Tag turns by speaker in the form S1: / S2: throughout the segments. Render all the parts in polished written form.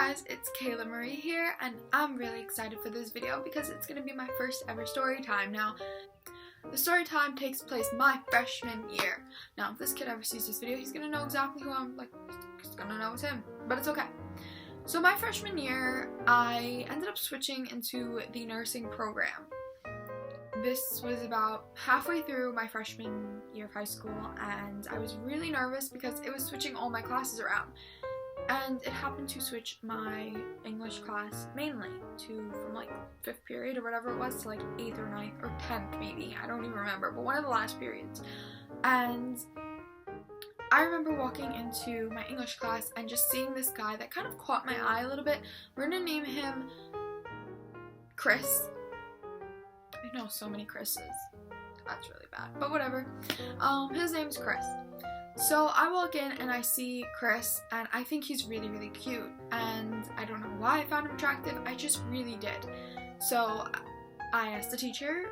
S1: guys, it's Kayla Marie here, and I'm really excited for this video because it's going to be my first ever story time. Now, the story time takes place my freshman year. Now, if this kid ever sees this video, he's going to know exactly who I'm, he's going to know it's him, but it's okay. So my freshman year, I ended up switching into the nursing program. This was about halfway through my freshman year of high school, and I was really nervous because it was switching all my classes around. And it happened to switch my English class mainly from like 5th period or whatever it was to like 8th or 9th or 10th maybe, I don't even remember, but one of the last periods. And I remember walking into my English class and just seeing this guy that kind of caught my eye a little bit. We're gonna name him Chris. I know so many Chris's. That's really bad, but whatever. His name's Chris. So I walk in and I see Chris, and I think he's really, really cute, and I don't know why I found him attractive, I just really did. So I asked the teacher,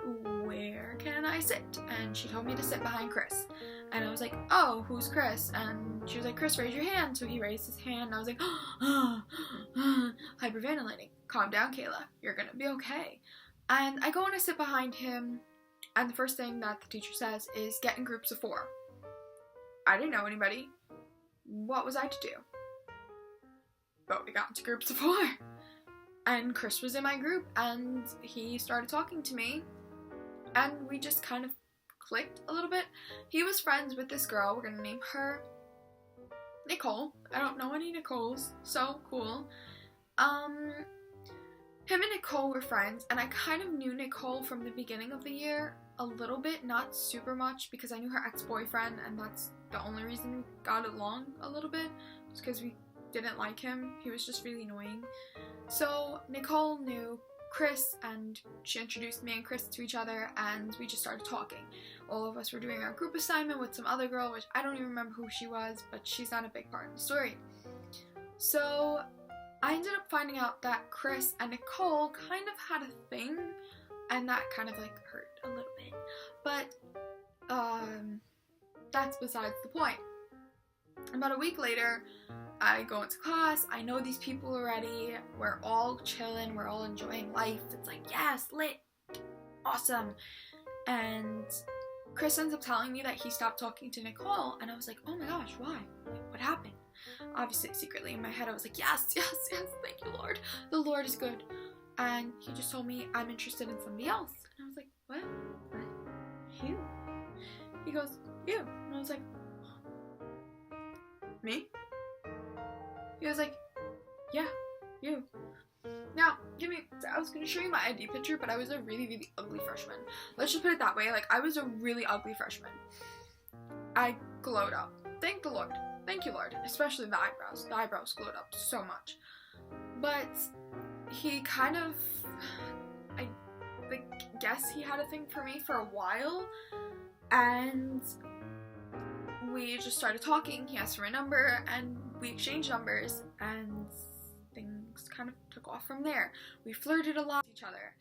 S1: where can I sit? And she told me to sit behind Chris. And I was like, oh, who's Chris? And she was like, Chris, raise your hand. So he raised his hand, and I was like, hyperventilating. Calm down, Kayla, you're gonna be okay. And I go and I sit behind him, and the first thing that the teacher says is, get in groups of 4. I didn't know anybody. What was I to do? But we got into groups of 4. And Chris was in my group, and he started talking to me, and we just kind of clicked a little bit. He was friends with this girl. We're gonna name her Nicole. I don't know any Nicoles, so cool. Him and Nicole were friends, and I kind of knew Nicole from the beginning of the year a little bit, not super much, because I knew her ex-boyfriend, and that's the only reason we got along a little bit, was because we didn't like him. He was just really annoying. So Nicole knew Chris, and she introduced me and Chris to each other, and we just started talking. All of us were doing our group assignment with some other girl, which I don't even remember who she was, but she's not a big part of the story. So I ended up finding out that Chris and Nicole kind of had a thing, and that kind of like hurt a little bit, but that's besides the point. About a week later, I go into class, I know these people already, we're all chilling, we're all enjoying life, it's like, yes, lit, awesome. And Chris ends up telling me that he stopped talking to Nicole, and I was like, oh my gosh, why? Like, what happened? Obviously, secretly in my head, I was like, yes, yes, yes, thank you, Lord. The Lord is good. And he just told me, I'm interested in somebody else. And I was like, what? What? You? He goes, you. And I was like, me? He was like, yeah, you. Now, I was gonna show you my ID picture, but I was a really, really ugly freshman. Let's just put it that way. Like, I was a really ugly freshman. I glowed up. Thank the Lord. Thank you, Lord. Especially the eyebrows. The eyebrows glowed up so much. But he kind of, I guess he had a thing for me for a while, and we just started talking. He asked for my number, and we exchanged numbers, and things kind of took off from there. We flirted a lot with each other.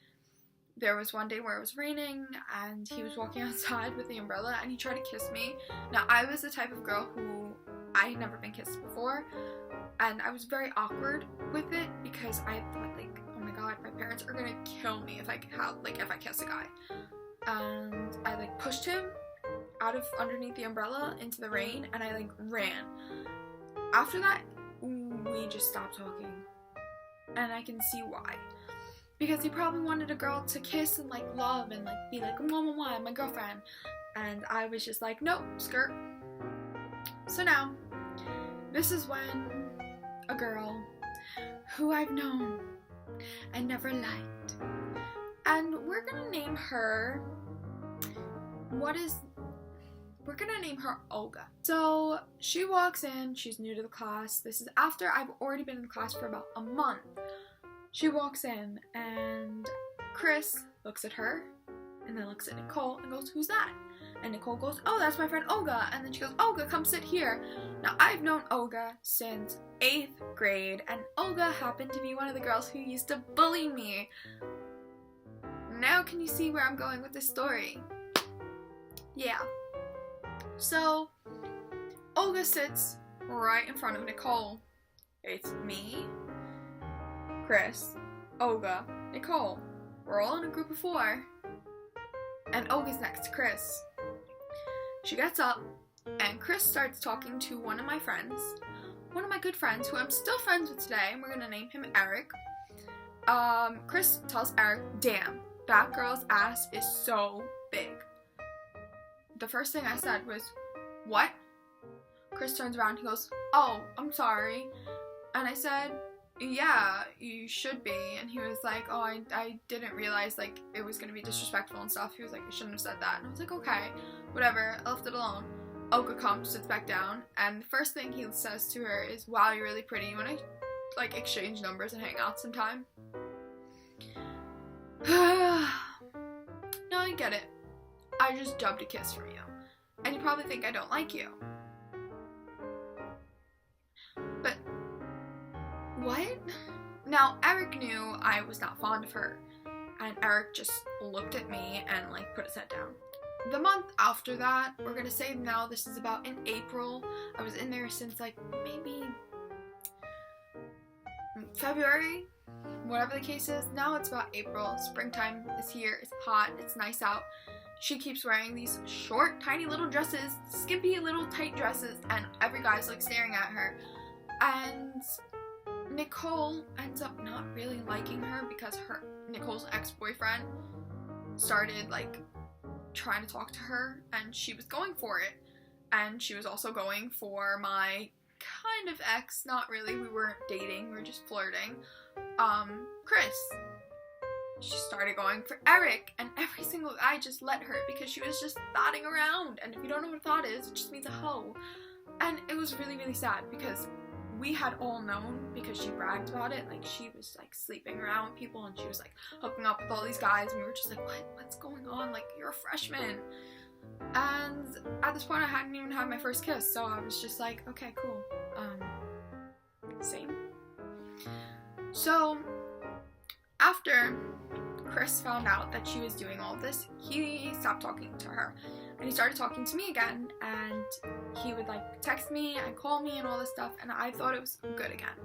S1: There was one day where it was raining, and he was walking outside with the umbrella, and he tried to kiss me. Now, I was the type of girl who I had never been kissed before, and I was very awkward with it because I thought, like, oh my god, my parents are gonna kill me if I kiss a guy. And I like pushed him out of underneath the umbrella into the rain, and I like ran. After that, we just stopped talking, and I can see why. Because he probably wanted a girl to kiss and like love and like be like, mwah, mwah, mwah, my girlfriend. And I was just like, nope, skirt. So now, this is when a girl who I've known and never liked, and we're gonna name her, we're gonna name her Olga. So she walks in, she's new to the class. This is after I've already been in the class for about a month. She walks in, and Chris looks at her, and then looks at Nicole and goes, who's that? And Nicole goes, oh, that's my friend Olga. And then she goes, Olga, come sit here. Now, I've known Olga since 8th grade, and Olga happened to be one of the girls who used to bully me. Now can you see where I'm going with this story? Yeah. So, Olga sits right in front of Nicole. It's me, Chris, Olga, Nicole. We're all in a group of 4. And Olga's next to Chris. She gets up, and Chris starts talking to one of my friends. One of my good friends, who I'm still friends with today, and we're gonna name him Eric. Chris tells Eric, damn, that girl's ass is so big. The first thing I said was, what? Chris turns around, he goes, oh, I'm sorry. And I said, yeah, you should be. And he was like, oh, I didn't realize, like, it was gonna be disrespectful and stuff. He was like, you shouldn't have said that. And I was like, okay, whatever, I left it alone. Olga comes, sits back down, and the first thing he says to her is, wow, you're really pretty. You wanna, like, exchange numbers and hang out sometime? No, I get it. I just dubbed a kiss from you. And you probably think I don't like you. But, what? Now, Eric knew I was not fond of her. And Eric just looked at me and, like, put his head down. The month after that, we're gonna say now this is about in April. I was in there since, like, maybe February, whatever the case is. Now it's about April. Springtime is here. It's hot. It's nice out. She keeps wearing these short, tiny little dresses, skimpy little tight dresses, and every guy's, like, staring at her. And Nicole ends up not really liking her because Nicole's ex-boyfriend started, like, trying to talk to her, and she was going for it. And she was also going for my kind of ex, not really, we weren't dating, we were just flirting, Chris. She started going for Eric, and every single guy just let her because she was just thotting around. And if you don't know what a thought is, it just means a hoe. And it was really, really sad because we had all known, because she bragged about it, like, she was, like, sleeping around with people, and she was, like, hooking up with all these guys, and we were just like, what's going on? Like, you're a freshman. And at this point, I hadn't even had my first kiss, so I was just like, okay, cool. Same. So, after Chris found out that she was doing all this, he stopped talking to her. And he started talking to me again, and he would, like, text me and call me and all this stuff, and I thought it was good again.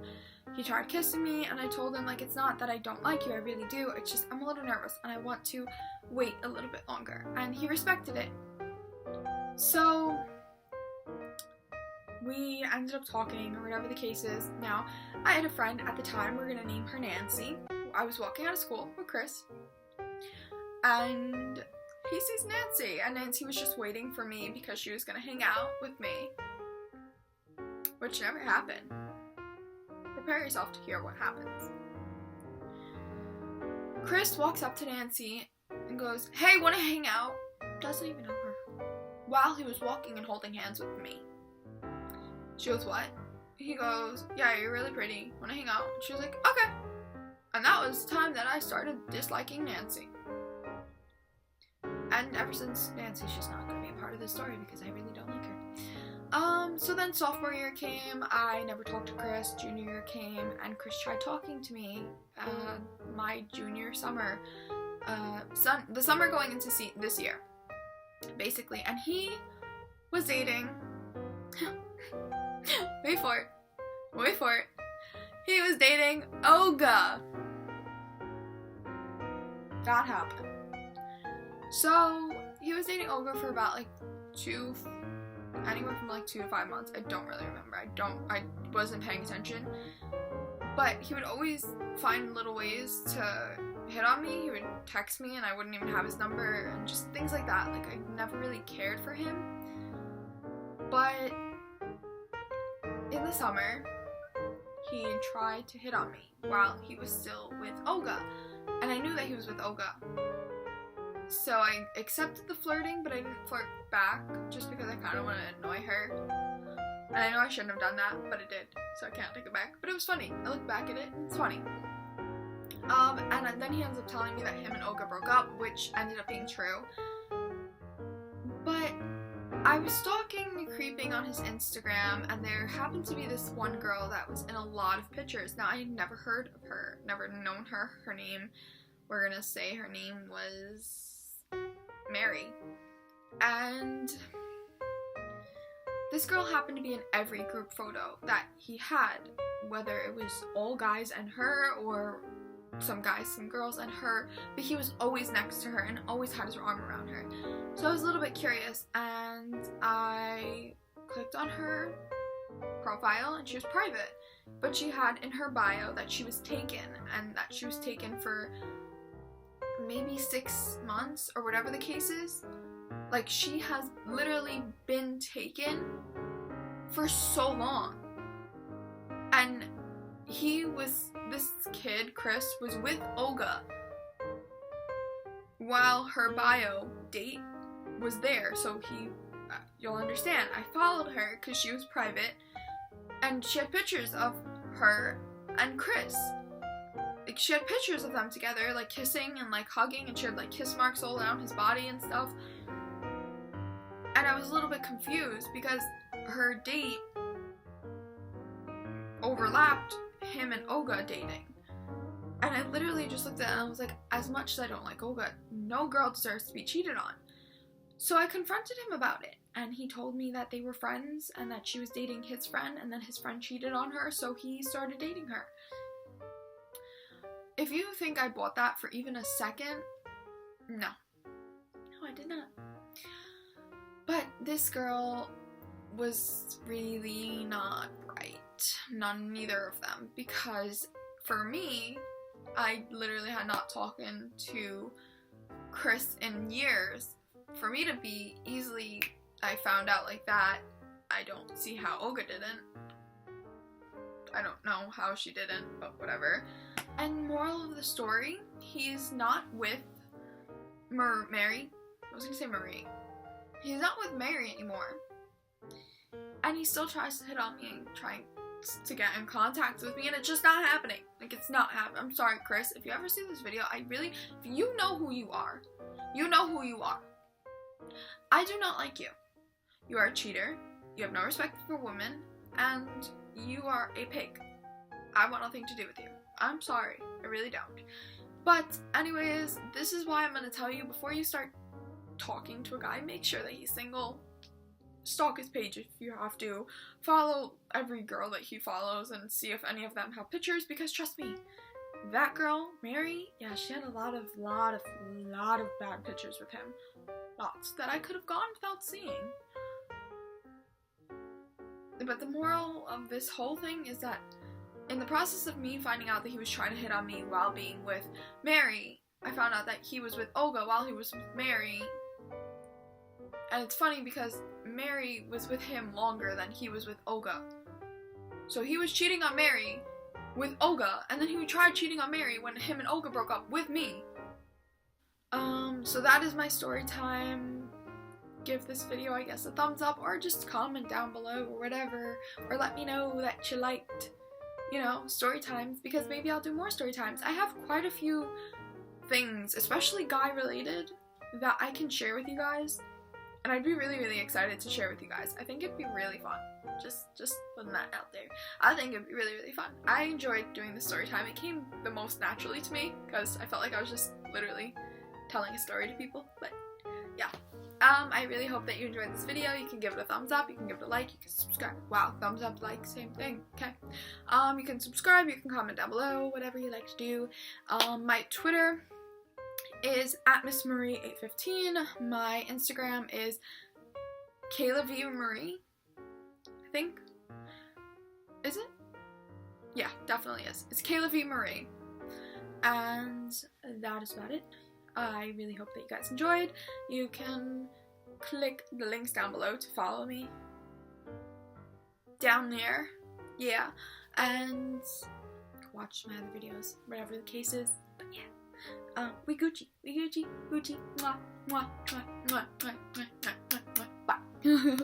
S1: He tried kissing me, and I told him, like, it's not that I don't like you, I really do, it's just I'm a little nervous, and I want to wait a little bit longer. And he respected it. So, we ended up talking, or whatever the case is. Now, I had a friend at the time, we're gonna name her Nancy. I was walking out of school with Chris, and he sees Nancy, and Nancy was just waiting for me because she was gonna hang out with me, which never happened. Prepare yourself to hear what happens. Chris walks up to Nancy and goes, hey, wanna hang out? Doesn't even know her. While he was walking and holding hands with me. She goes, what? He goes, yeah, you're really pretty. Wanna hang out? She was like, okay. And that was the time that I started disliking Nancy. And ever since, Nancy's just not going to be a part of this story because I really don't like her. So then sophomore year came, I never talked to Chris. Junior year came, and Chris tried talking to me my junior summer. The summer going into this year, basically. And he was dating... Wait for it. He was dating Olga. That happened. So, he was dating Olga for about, like, anywhere from, like, 2 to 5 months. I don't really remember. I wasn't paying attention. But he would always find little ways to hit on me. He would text me and I wouldn't even have his number, and just things like that. Like, I never really cared for him. But in the summer, he tried to hit on me while he was still with Olga. And I knew that he was with Olga. So I accepted the flirting, but I didn't flirt back just because I kind of wanted to annoy her. And I know I shouldn't have done that, but I did, so I can't take it back. But it was funny. I look back at it, and it's funny. And then he ends up telling me that him and Olga broke up, which ended up being true. But I was stalking and creeping on his Instagram, and there happened to be this one girl that was in a lot of pictures. Now, I had never heard of her, never known her. Her name, we're gonna say her name was Mary. And This girl happened to be in every group photo that he had, whether it was all guys and her, or some guys, some girls and her, but he was always next to her and always had his arm around her. So I was a little bit curious, and I clicked on her profile, and she was private, but she had in her bio that she was taken, and that she was taken for maybe 6 months or whatever the case is. Like, she has literally been taken for so long. And this kid, Chris, was with Olga while her bio date was there. So you'll understand, I followed her because she was private, and she had pictures of her and Chris. Like, she had pictures of them together, like kissing and like hugging, and she had like kiss marks all down his body and stuff. And I was a little bit confused because her date overlapped him and Olga dating. And I literally just looked at it and I was like, as much as I don't like Olga, no girl deserves to be cheated on. So I confronted him about it, and he told me that they were friends and that she was dating his friend, and then his friend cheated on her, so he started dating her. If you think I bought that for even a second, no. No, I did not. But this girl was really not right. Neither of them. Because for me, I literally had not talked to Chris in years. For me to be easily, I found out like that, I don't see how Olga didn't. I don't know how she didn't, but whatever. And moral of the story, he's not with Mary. I was gonna say Marie. He's not with Mary anymore. And he still tries to hit on me and trying to get in contact with me, and it's just not happening. Like, it's not happening. I'm sorry, Chris. If you ever see this video, if you know who you are, you know who you are. I do not like you. You are a cheater. You have no respect for women, and you are a pig. I want nothing to do with you. I'm sorry. I really don't. But anyways, this is why I'm going to tell you, before you start talking to a guy, make sure that he's single. Stalk his page if you have to. Follow every girl that he follows and see if any of them have pictures, because trust me, that girl, Mary, yeah, she had a lot of bad pictures with him. Lots that I could have gone without seeing. But the moral of this whole thing is that in the process of me finding out that he was trying to hit on me while being with Mary, I found out that he was with Olga while he was with Mary. And it's funny because Mary was with him longer than he was with Olga. So he was cheating on Mary with Olga, and then he tried cheating on Mary when him and Olga broke up with me. So that is my story time. Give this video, I guess, a thumbs up, or just comment down below or whatever, or let me know that you liked, story times, because maybe I'll do more story times. I have quite a few things, especially guy related, that I can share with you guys, and I'd be really, really excited to share with you guys. I think it'd be really fun. Just putting that out there. I think it'd be really, really fun. I enjoyed doing the story time. It came the most naturally to me because I felt like I was just literally telling a story to people. But yeah. I really hope that you enjoyed this video. You can give it a thumbs up, you can give it a like, you can subscribe. Wow, thumbs up, like, same thing. Okay. You can subscribe, you can comment down below, whatever you like to do. My Twitter is @MissMarie815. My Instagram is Kayla V Marie, I think. Is it? Yeah, definitely is. It's Kayla V Marie. And that is about it. I really hope that you guys enjoyed. You can click the links down below to follow me down there. Yeah. And watch my other videos, whatever the case is. But yeah. We Gucci. We Gucci. Gucci. Mwah. Mwah. Mwah. Mwah. Mwah. Mwah. Mwah. Mwah. Bye.